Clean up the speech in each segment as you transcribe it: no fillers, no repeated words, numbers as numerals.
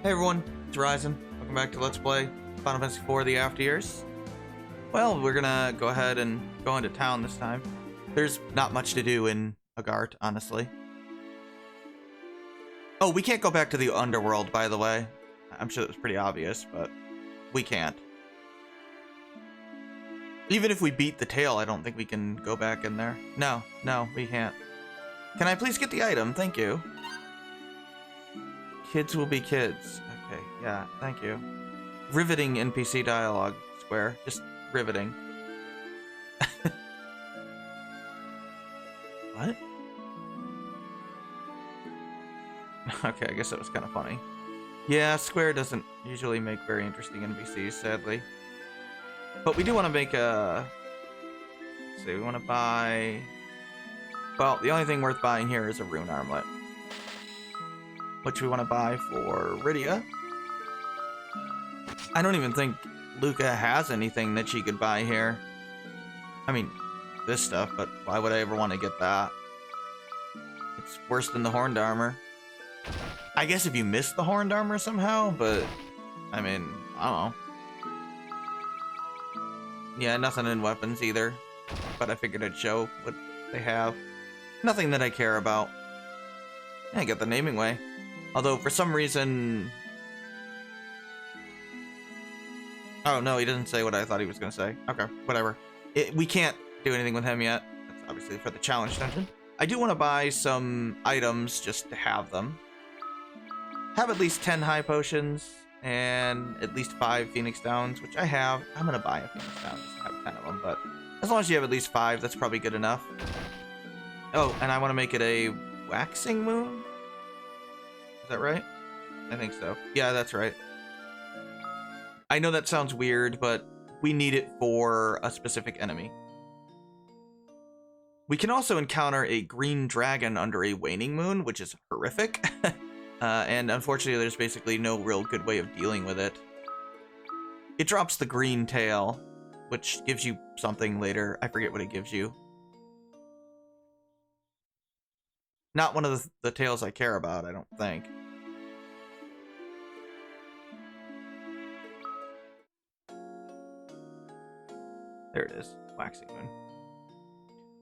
Hey everyone, it's Ryzen. Welcome back to Let's Play Final Fantasy IV: The After Years. Well, we're gonna go ahead and go into town this time. There's not much to do in Agart, honestly. Oh, we can't go back to the underworld, by the way. I'm sure it was pretty obvious, but we can't. Even if we beat the tail, I don't think we can go back in there. No, we can't. Can I please get the item? Thank you. Kids will be kids. Okay, yeah, thank you. Riveting NPC dialogue, Square. Just riveting. What? Okay, I guess that was kind of funny. Yeah, Square doesn't usually make very interesting NPCs, sadly. But we do want to make a... Let's see, we want to buy... Well, the only thing worth buying here is a rune armlet, which we want to buy for Rydia. I don't even think Luca has anything that she could buy here. I mean, this stuff, but why would I ever want to get that? It's worse than the horned armor. I guess if you miss the horned armor somehow, but I mean, I don't know. Yeah, nothing in weapons either, but I figured I'd show what they have. Nothing that I care about. I get the naming way. Although, for some reason... Oh, no, he doesn't say what I thought he was going to say. Okay, whatever. We can't do anything with him yet. That's obviously for the challenge dungeon. I do want to buy some items just to have them. Have at least 10 high potions and at least 5 Phoenix Downs, which I have. I'm going to buy a Phoenix Down just to have 10 of them, but as long as you have at least 5, that's probably good enough. Oh, and I want to make it a waxing moon? Is that right? I think so. Yeah, that's right. I know that sounds weird, but we need it for a specific enemy. We can also encounter a green dragon under a waning moon, which is horrific. And unfortunately, there's basically no real good way of dealing with it. It drops the green tail, which gives you something later. I forget what it gives you. Not one of the tails I care about, I don't think. There it is, Waxing Moon.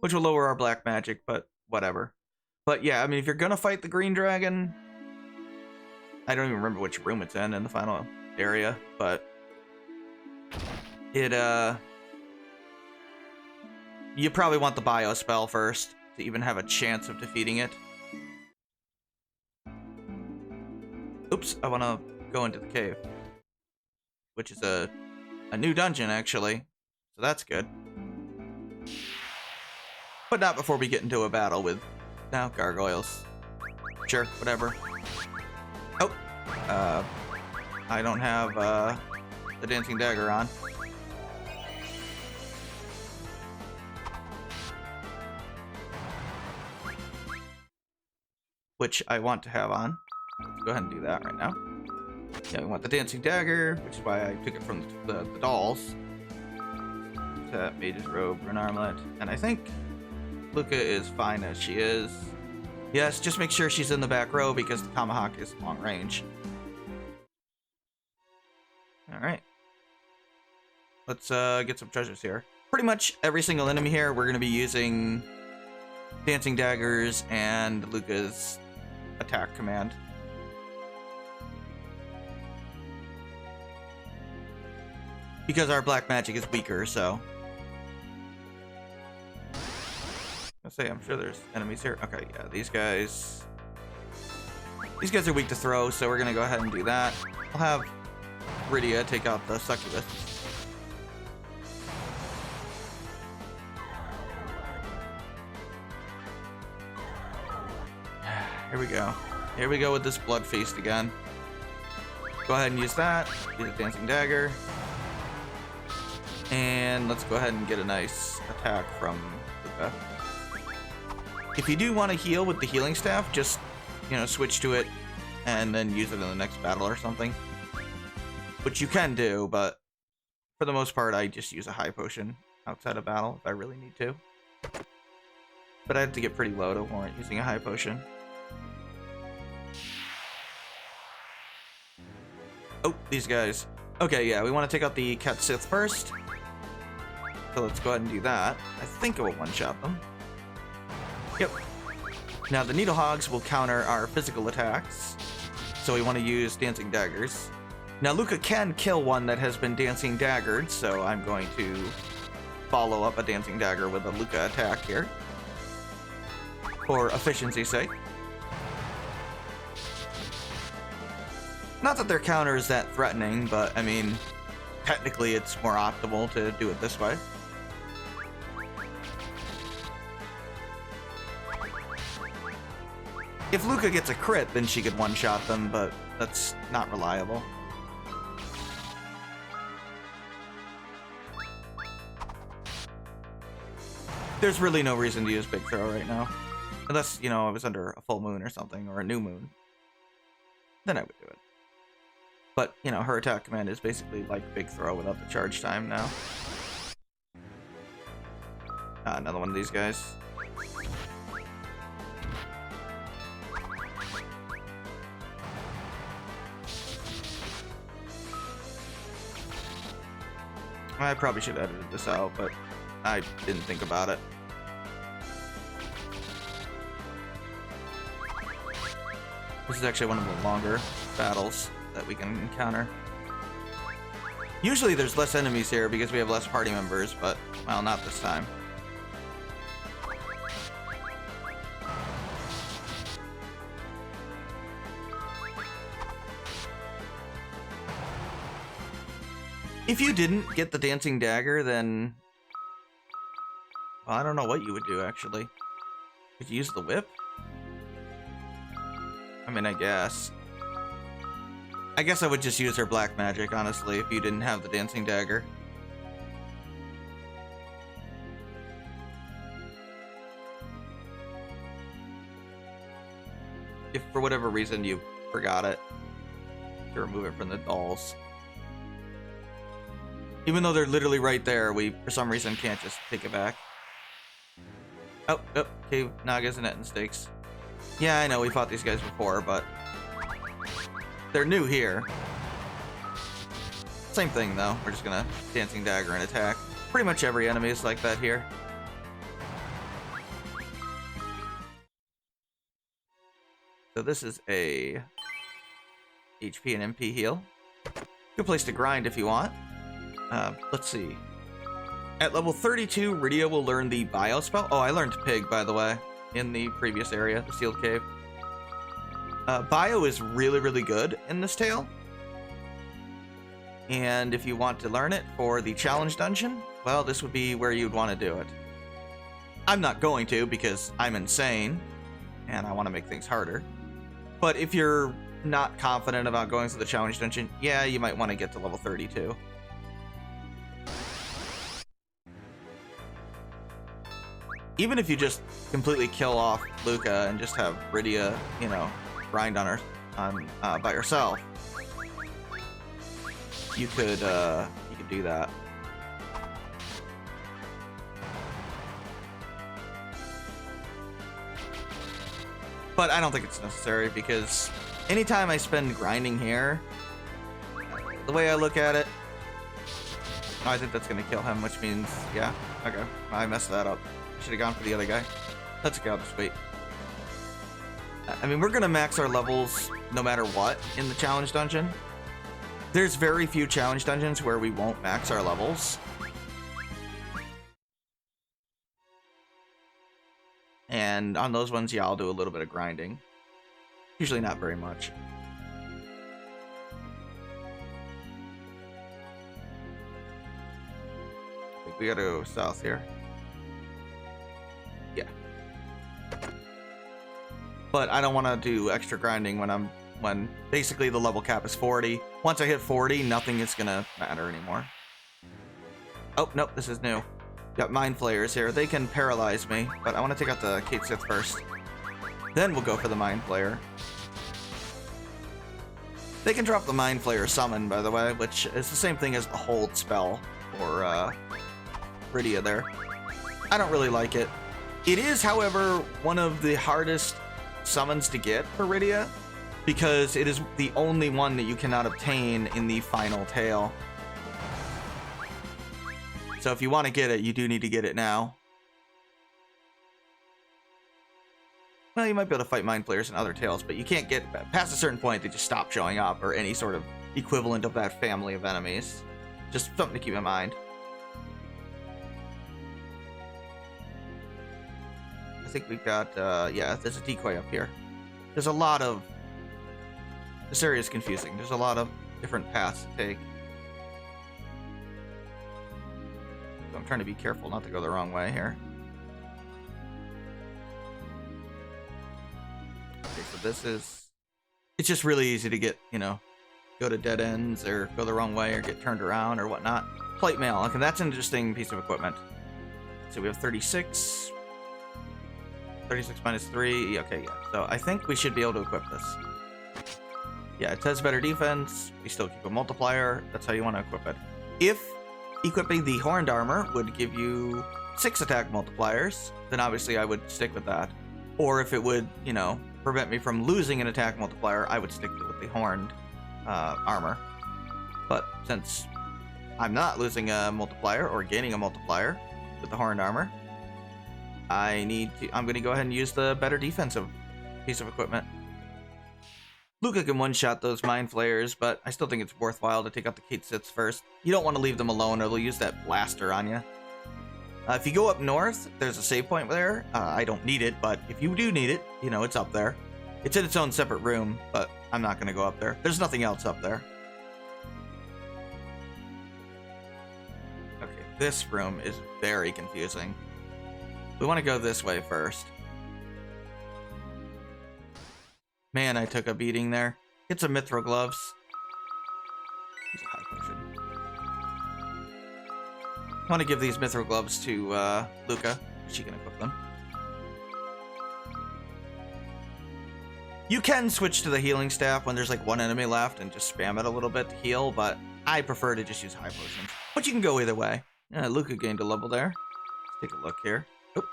Which will lower our black magic, but whatever. But yeah, I mean, if you're gonna fight the green dragon, I don't even remember which room it's in the final area, but it, you probably want the bio spell first to even have a chance of defeating it. Oops, I want to go into the cave, which is a new dungeon, actually, so that's good. But not before we get into a battle with, now, gargoyles. Sure, whatever. Oh, I don't have, the dancing dagger on. Which I want to have on. Let's go ahead and do that right now. Yeah, we want the dancing dagger, which is why I took it from the dolls. That mage's robe, rune armlet, and I think Luca is fine as she is. Yes, just make sure she's in the back row because the tomahawk is long range. Alright. Let's get some treasures here. Pretty much every single enemy here, we're going to be using dancing daggers and Luca's attack command. Because our black magic is weaker, so... I'll say, I'm sure there's enemies here. Okay, yeah, these guys are weak to throw, so we're gonna go ahead and do that. I'll have Rydia take out the succubus. Here we go. Here we go with this blood feast again. Go ahead and use that. Use a dancing dagger. And let's go ahead and get a nice attack from Luca. If you do want to heal with the healing staff, just, you know, switch to it and then use it in the next battle or something. Which you can do, but for the most part, I just use a high potion outside of battle if I really need to. But I have to get pretty low to warrant using a high potion. Oh, these guys. Okay, yeah, we want to take out the Cat Sith first. So let's go ahead and do that. I think it will one-shot them. Yep. Now the Needle Hogs will counter our physical attacks. So we want to use Dancing Daggers. Now Luca can kill one that has been Dancing Daggered, so I'm going to follow up a Dancing Dagger with a Luca attack here. For efficiency's sake. Not that their counter is that threatening, but I mean, technically it's more optimal to do it this way. If Luca gets a crit, then she could one-shot them, but that's not reliable. There's really no reason to use Big Throw right now. Unless, you know, I was under a full moon or something, or a new moon. Then I would do it. But, you know, her attack command is basically like Big Throw without the charge time now. Another one of these guys. I probably should have edited this out, but I didn't think about it. This is actually one of the longer battles that we can encounter. Usually there's less enemies here because we have less party members, but, well, not this time. If you didn't get the Dancing Dagger, then... well, I don't know what you would do, actually. Could you use the whip? I mean, I guess. I guess I would just use her black magic, honestly, if you didn't have the Dancing Dagger. If for whatever reason you forgot it, to remove it from the dolls. Even though they're literally right there, we, for some reason, can't just take it back. Oh, Cave Nagas and Etten Stakes. Yeah, I know, we fought these guys before, but... they're new here. Same thing, though. We're just gonna Dancing Dagger and attack. Pretty much every enemy is like that here. So this is a... HP and MP heal. Good place to grind if you want. Let's see. At level 32, Rydia will learn the Bio spell. Oh, I learned Pig, by the way, in the previous area, the Sealed Cave. Bio is really, really good in this tale. And if you want to learn it for the challenge dungeon, well, this would be where you'd want to do it. I'm not going to because I'm insane, and I want to make things harder. But if you're not confident about going to the challenge dungeon, yeah, you might want to get to level 32. Even if you just completely kill off Luca and just have Rydia, you know, grind on her by herself, you could do that. But I don't think it's necessary because anytime I spend grinding here, the way I look at it, I think that's gonna kill him, which means, yeah, okay, I messed that up. Should have gone for the other guy. Let's go, just wait. I mean, we're gonna max our levels no matter what in the challenge dungeon. There's very few challenge dungeons where we won't max our levels. And on those ones, yeah, I'll do a little bit of grinding. Usually not very much. I think we gotta go south here. Yeah. But I don't want to do extra grinding when basically the level cap is 40. Once I hit 40, nothing is gonna matter anymore. Oh, nope, this is new. Got Mind Flayers here. They can paralyze me, but I want to take out the Kate Sith first. Then we'll go for the Mind Flayer. They can drop the Mind Flayer summon, by the way, which is the same thing as the hold spell for Rydia there. I don't really like it. It is, however, one of the hardest summons to get for Rydia. because it is the only one that you cannot obtain in the final tail. So if you want to get it, you do need to get it now. Well, you might be able to fight Mind Flayers in other tails, but you can't get past a certain point. They just stop showing up, or any sort of equivalent of that family of enemies. Just something to keep in mind. I think we've got, yeah, there's a decoy up here. There's a lot of... This area is confusing. There's a lot of different paths to take. So I'm trying to be careful not to go the wrong way here. Okay, so this is... It's just really easy to get, you know, go to dead ends or go the wrong way or get turned around or whatnot. Plate mail. Okay, that's an interesting piece of equipment. So we have 36. 36 minus 3. Okay, yeah. So I think we should be able to equip this. Yeah, it says better defense. We still keep a multiplier. That's how you want to equip it. If equipping the horned armor would give you 6 attack multipliers, then obviously I would stick with that. Or if it would, you know, prevent me from losing an attack multiplier, I would stick with the horned armor. But since I'm not losing a multiplier or gaining a multiplier with the horned armor, I'm going to go ahead and use the better defensive piece of equipment. Luca can one-shot those Mind Flayers, but I still think it's worthwhile to take out the Kate Siths first. You don't want to leave them alone, or they'll use that blaster on you. If you go up north, there's a save point there. I don't need it, but if you do need it, you know, it's up there. It's in its own separate room, but I'm not going to go up there. There's nothing else up there. Okay, this room is very confusing. We want to go this way first. Man, I took a beating there. Get some mithril gloves. Use a high potion. I want to give these mithril gloves to Luca. She can equip them. You can switch to the healing staff when there's like one enemy left and just spam it a little bit to heal, but I prefer to just use high potions. But you can go either way. Luca gained a level there. Let's take a look here. Oh.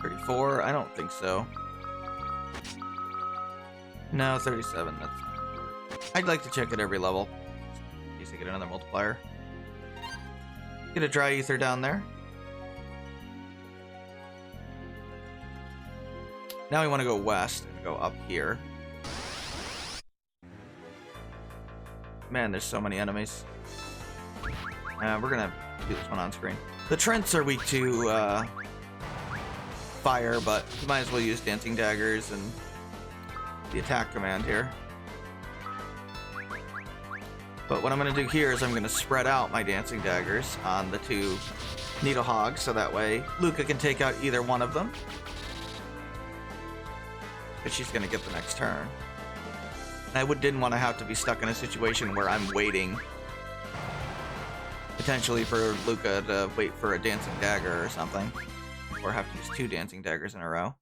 34? I don't think so. No, 37. I'd like to check at every level. In case I get another multiplier. Get a dry ether down there. Now we want to go west and go up here. Man, there's so many enemies. We're gonna do this one on screen. The Trents are weak to fire, but you might as well use dancing daggers and the attack command here. But what I'm going to do here is I'm going to spread out my dancing daggers on the 2 needle hogs, so that way Luca can take out either one of them. But she's going to get the next turn. And I didn't want to have to be stuck in a situation where I'm waiting potentially for Luca to wait for a dancing dagger or something. Or have to use 2 dancing daggers in a row.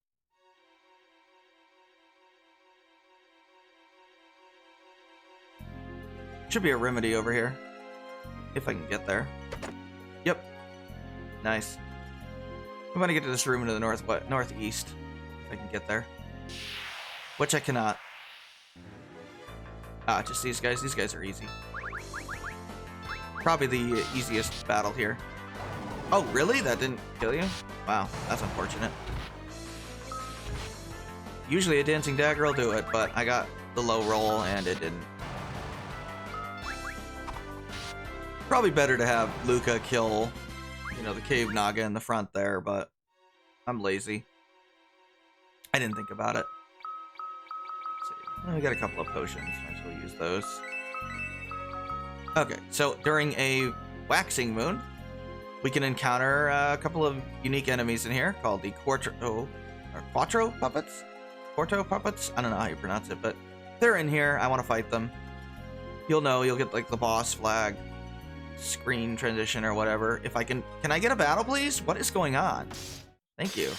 Should be a remedy over here. If I can get there. Yep. Nice. I'm gonna get to this room to the northeast. If I can get there. Which I cannot. Ah, just these guys. These guys are easy. Probably the easiest battle here. Oh, really? That didn't kill you? Wow, that's unfortunate. Usually a dancing dagger will do it, but I got the low roll and it didn't. Probably better to have Luca kill, you know, the cave naga in the front there, but I'm lazy. I didn't think about it. Let's see. We got a couple of potions. Might as well use those. Okay, so during a waxing moon, we can encounter a couple of unique enemies in here called the Quattro puppets? Quarto puppets? I don't know how you pronounce it, but they're in here. I want to fight them. You'll know, you'll get like the boss flag screen transition or whatever. If I can I get a battle, please? What is going on? Thank you.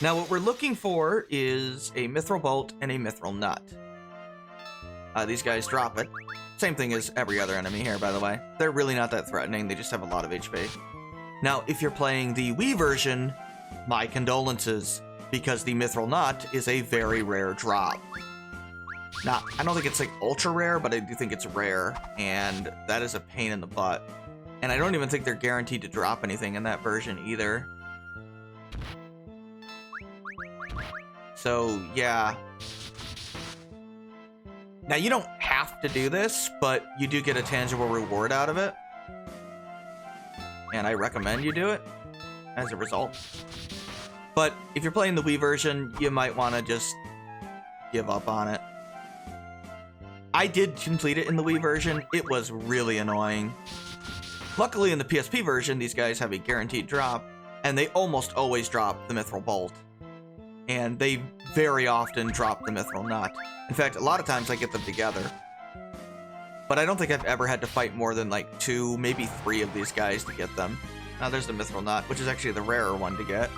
Now what we're looking for is a mithril bolt and a mithril nut. These guys drop it. Same thing as every other enemy here, by the way. They're really not that threatening. They just have a lot of HP. Now, if you're playing the Wii version, my condolences. because the Mithril Nut is a very rare drop. Not, I don't think it's like ultra rare, but I do think it's rare, and that is a pain in the butt. And I don't even think they're guaranteed to drop anything in that version either. So, yeah. Now, you don't have to do this, but you do get a tangible reward out of it. And I recommend you do it as a result. But if you're playing the Wii version, you might want to just give up on it. I did complete it in the Wii version. It was really annoying. Luckily, in the PSP version, these guys have a guaranteed drop, and they almost always drop the Mithril Bolt. And they very often drop the Mithril Nut. In fact, a lot of times I get them together. But I don't think I've ever had to fight more than like 2, maybe 3 of these guys to get them. Now there's the Mithril Nut, which is actually the rarer one to get.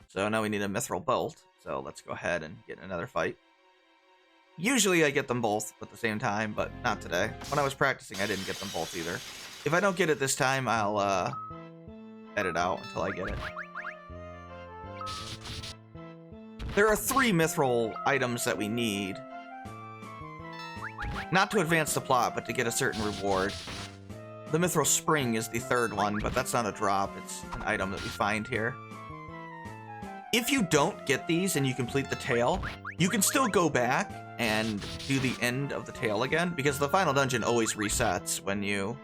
So now we need a Mithril Bolt. So let's go ahead and get another fight. Usually I get them both at the same time, but not today. When I was practicing, I didn't get them both either. If I don't get it this time, I'll edit out until I get it. There are 3 Mithril items that we need. Not to advance the plot, but to get a certain reward. The Mithril Spring is the 3rd one, but that's not a drop. It's an item that we find here. If you don't get these and you complete the tail, you can still go back and do the end of the tail again, because the final dungeon always resets when you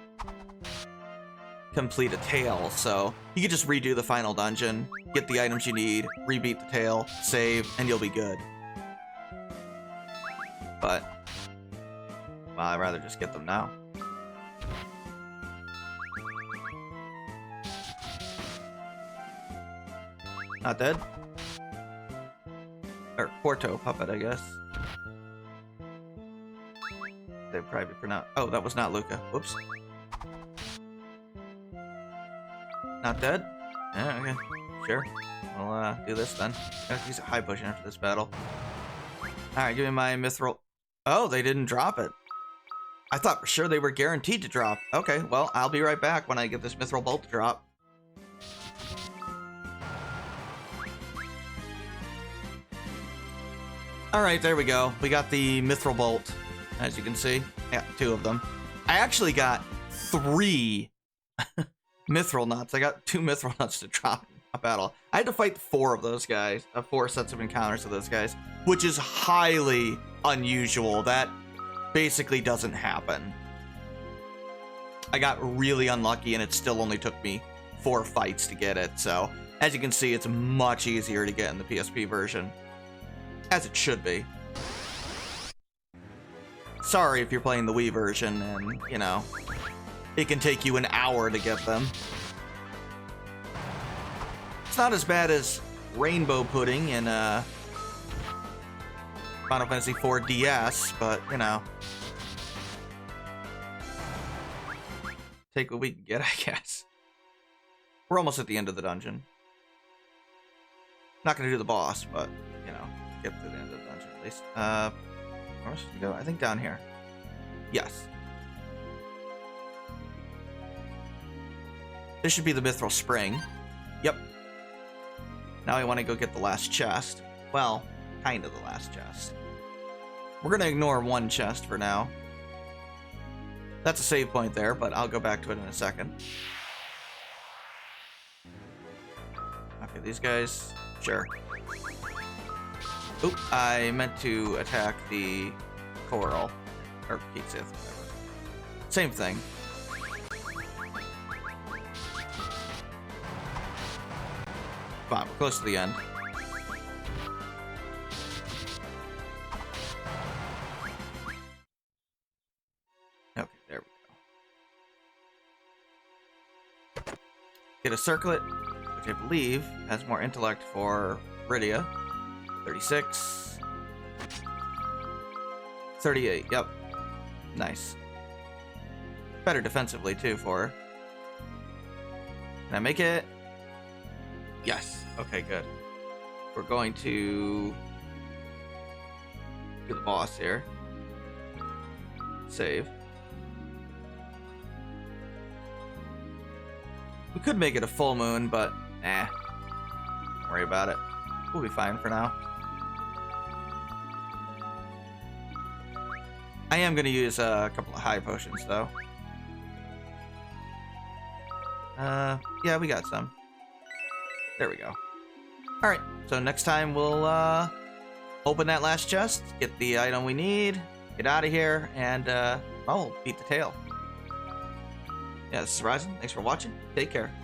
complete a tail. So you can just redo the final dungeon, get the items you need, rebeat the tail, save, and you'll be good. But, well, I'd rather just get them now. Not dead? Or Porto Puppet, I guess. They probably pronounce. Oh, that was not Luca. Whoops. Not dead? Yeah, okay. Sure. We'll do this then. Gotta use a high potion after this battle. Alright, give me my Mithril. Oh, they didn't drop it. I thought for sure they were guaranteed to drop. Okay, well, I'll be right back when I get this Mithril Bolt to drop. Alright, there we go. We got the Mithril Bolt, as you can see. Yeah, 2 of them. I actually got 3 Mithril Nuts. I got 2 Mithril Nuts to drop in a battle. I had to fight 4 of those guys, 4 sets of encounters with those guys, which is highly unusual. That basically doesn't happen. I got really unlucky, and it still only took me 4 fights to get it. So, as you can see, it's much easier to get in the PSP version. As it should be. Sorry if you're playing the Wii version and, you know, it can take you an hour to get them. It's not as bad as Rainbow Pudding in Final Fantasy IV DS, but, you know. Take what we can get, I guess. We're almost at the end of the dungeon. Not gonna do the boss, but, you know. Get to the end of the dungeon at least. Where should we go? I think down here. Yes. This should be the Mithril Spring. Yep. Now I want to go get the last chest. Well, kind of the last chest. We're going to ignore 1 chest for now. That's a save point there, but I'll go back to it in a second. Okay, these guys. Sure. Oop, I meant to attack the coral. Or Peak Sith, whatever. Same thing. Come on, we're close to the end. Okay, there we go. Get a circlet, which I believe has more intellect for Rydia. 36. 38, yep. Nice. Better defensively, too, for her. Can I make it? Yes. Okay, good. We're going to do the boss here. Save. We could make it a full moon, but don't worry about it. We'll be fine for now. I am going to use a couple of high potions, though. Yeah, we got some. There we go. Alright, so next time we'll, open that last chest, get the item we need, get out of here, and, well, beat the tail. Yeah, this is Ryzen. Thanks for watching. Take care.